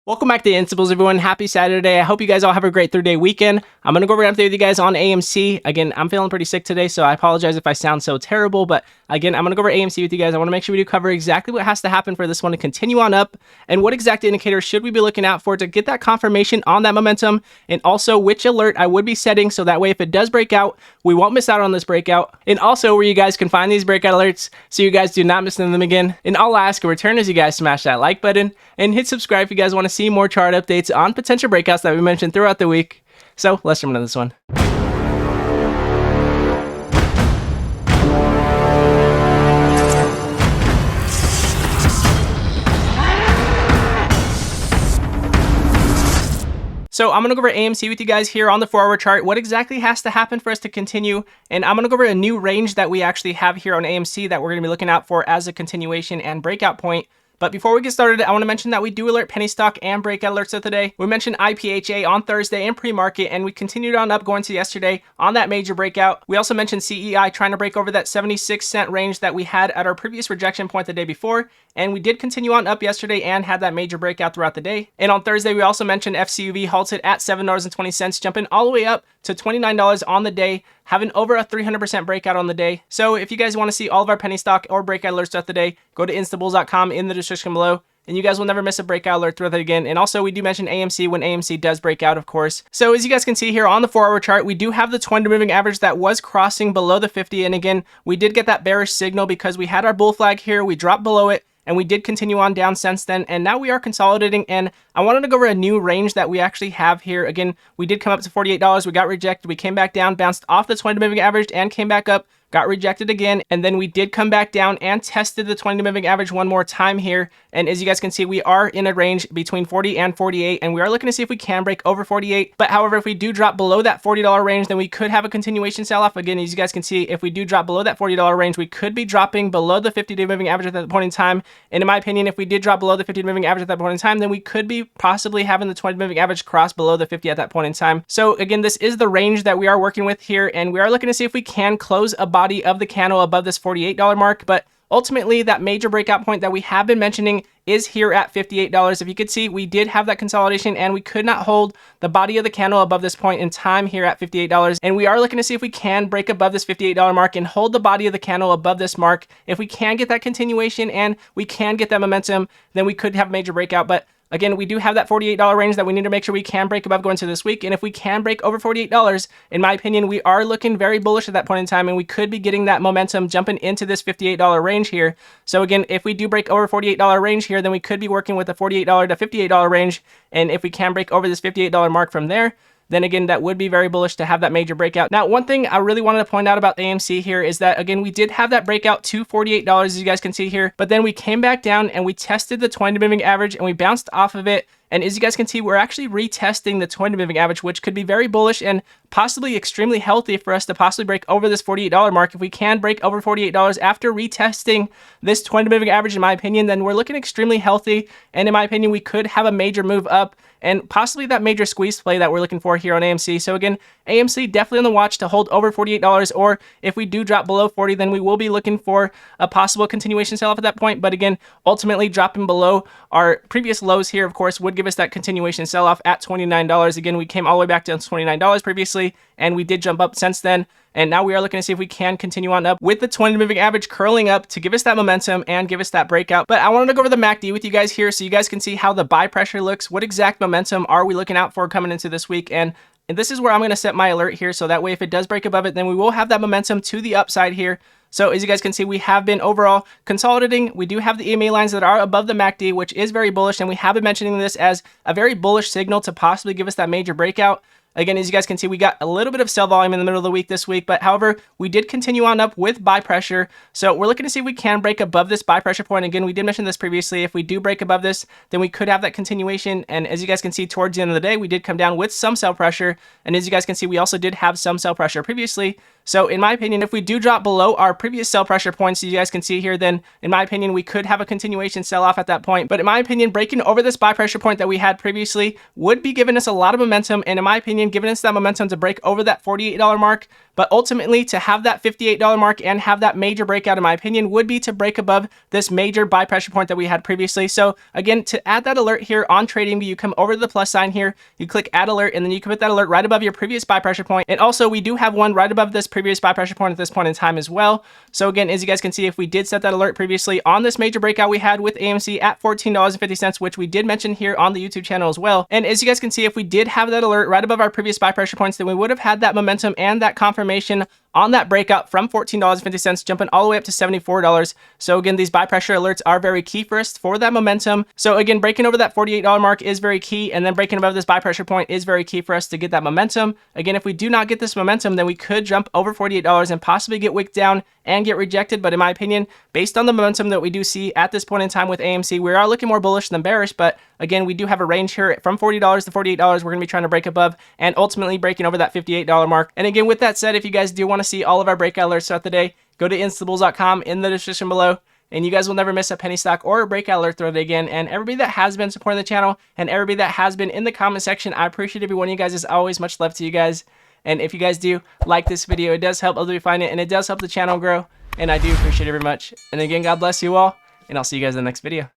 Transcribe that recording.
Welcome back to Instables, everyone. Happy Saturday. I hope you guys all have a great 3-day weekend. I'm going to go over an update with you guys on AMC. Again, I'm feeling pretty sick today, so I apologize if I sound so terrible. But again, I'm going to go over AMC with you guys. I want to make sure we do cover exactly what has to happen for this one to continue on up and what exact indicators should we be looking out for to get that confirmation on that momentum, and also which alert I would be setting so that way if it does break out, we won't miss out on this breakout. And also where you guys can find these breakout alerts so you guys do not miss them again. And I'll ask in return as you guys smash that like button and hit subscribe if you guys want to see more chart updates on potential breakouts that we mentioned throughout the week. So let's jump into this one. So I'm going to go over AMC with you guys here on the 4-hour chart. What exactly has to happen for us to continue? And I'm going to go over a new range that we actually have here on AMC that we're going to be looking out for as a continuation and breakout point. But before we get started, I want to mention that we do alert penny stock and breakout alerts of today. We mentioned IPHA on Thursday in pre-market, and we continued on up going to yesterday on that major breakout. We also mentioned CEI trying to break over that 76-cent range that we had at our previous rejection point the day before, and we did continue on up yesterday and had that major breakout throughout the day. And on Thursday, we also mentioned FCUV halted at $7.20, jumping all the way up to $29 on the day, having over a 300% breakout on the day. So if you guys want to see all of our penny stock or breakout alerts throughout the day, go to instabulls.com in the description below, and you guys will never miss a breakout alert throughout it again. And also we do mention AMC when AMC does break out, of course. So as you guys can see here on the 4-hour chart, we do have the 20 moving average that was crossing below the 50. And again, we did get that bearish signal because we had our bull flag here. We dropped below it, and we did continue on down since then, and now we are consolidating. And I wanted to go over a new range that we actually have here. Again, we did come up to $48, we got rejected, we came back down, bounced off the 20 moving average and came back up, got rejected again, and then we did come back down and tested the 20 moving average one more time here. And as you guys can see, we are in a range between 40 and 48, and we are looking to see if we can break over 48. But however, if we do drop below that $40 range, then we could have a continuation sell-off. Again, as you guys can see, if we do drop below that $40 range, we could be dropping below the 50-day moving average at that point in time. And in my opinion, if we did drop below the 50-day moving average at that point in time, then we could be possibly having the 20 moving average cross below the 50 at that point in time. So again, this is the range that we are working with here, and we are looking to see if we can close a body of the candle above this $48 mark. But ultimately, that major breakout point that we have been mentioning is here at $58. If you could see, we did have that consolidation and we could not hold the body of the candle above this point in time here at $58. And we are looking to see if we can break above this $58 mark and hold the body of the candle above this mark. If we can get that continuation and we can get that momentum, then we could have a major breakout. But again, we do have that $48 range that we need to make sure we can break above going into this week. And if we can break over $48, in my opinion, we are looking very bullish at that point in time, and we could be getting that momentum jumping into this $58 range here. So again, if we do break over $48 range here, then we could be working with a $48 to $58 range. And if we can break over this $58 mark from there, then again, that would be very bullish to have that major breakout. Now, one thing I really wanted to point out about AMC here is that, again, we did have that breakout to $48, as you guys can see here, but then we came back down and we tested the 20 moving average and we bounced off of it. And as you guys can see, we're actually retesting the 20 moving average, which could be very bullish and possibly extremely healthy for us to possibly break over this $48 mark. If we can break over $48 after retesting this 20 moving average, in my opinion, then we're looking extremely healthy. And in my opinion, we could have a major move up and possibly that major squeeze play that we're looking for here on AMC. So again, AMC definitely on the watch to hold over $48, or if we do drop below 40, then we will be looking for a possible continuation sell-off at that point. But again, ultimately dropping below our previous lows here, of course, would give us that continuation sell-off at $29. Again, we came all the way back down to $29 previously, and we did jump up since then. And now we are looking to see if we can continue on up with the 20 moving average curling up to give us that momentum and give us that breakout. But I wanted to go over the MACD with you guys here so you guys can see how the buy pressure looks. What exact momentum are we looking out for coming into this week? And this is where I'm going to set my alert here, so that way if it does break above it, then we will have that momentum to the upside here. So as you guys can see, we have been overall consolidating. We do have the EMA lines that are above the MACD, which is very bullish, and we have been mentioning this as a very bullish signal to possibly give us that major breakout. Again, as you guys can see, we got a little bit of sell volume in the middle of the week this week, but however, we did continue on up with buy pressure. So we're looking to see if we can break above this buy pressure point. Again, we did mention this previously. If we do break above this, then we could have that continuation. And as you guys can see, towards the end of the day, we did come down with some sell pressure. And as you guys can see, we also did have some sell pressure previously. So in my opinion, if we do drop below our previous sell pressure points, you guys can see here, then in my opinion, we could have a continuation sell-off at that point. But in my opinion, breaking over this buy pressure point that we had previously would be giving us a lot of momentum. And in my opinion, opinion, giving us that momentum to break over that $48 mark. But ultimately, to have that $58 mark and have that major breakout, in my opinion, would be to break above this major buy pressure point that we had previously. So again, to add that alert here on TradingView, you come over to the plus sign here, you click add alert, and then you can put that alert right above your previous buy pressure point. And also, we do have one right above this previous buy pressure point at this point in time as well. So again, as you guys can see, if we did set that alert previously on this major breakout we had with AMC at $14.50, which we did mention here on the YouTube channel as well. And as you guys can see, if we did have that alert right above our previous buy pressure points, then we would have had that momentum and that confirmation on that breakout from $14.50 jumping all the way up to $74. So again, these buy pressure alerts are very key for us for that momentum. So again, breaking over that $48 mark is very key, and then breaking above this buy pressure point is very key for us to get that momentum. Again, if we do not get this momentum, then we could jump over $48 and possibly get wicked down and get rejected. But in my opinion, based on the momentum that we do see at this point in time with AMC, we are looking more bullish than bearish. But again, we do have a range here from $40 to $48 we're going to be trying to break above, and ultimately breaking over that $58 mark. And again, with that said, if you guys do want to see all of our breakout alerts throughout the day, go to instabulls.com in the description below, and you guys will never miss a penny stock or a breakout alert throughout the day again. And everybody that has been supporting the channel and everybody that has been in the comment section, I appreciate every one of you guys. As always, much love to you guys. And if you guys do like this video, it does help other people find it, and it does help the channel grow, and I do appreciate it very much. And again, God bless you all, and I'll see you guys in the next video.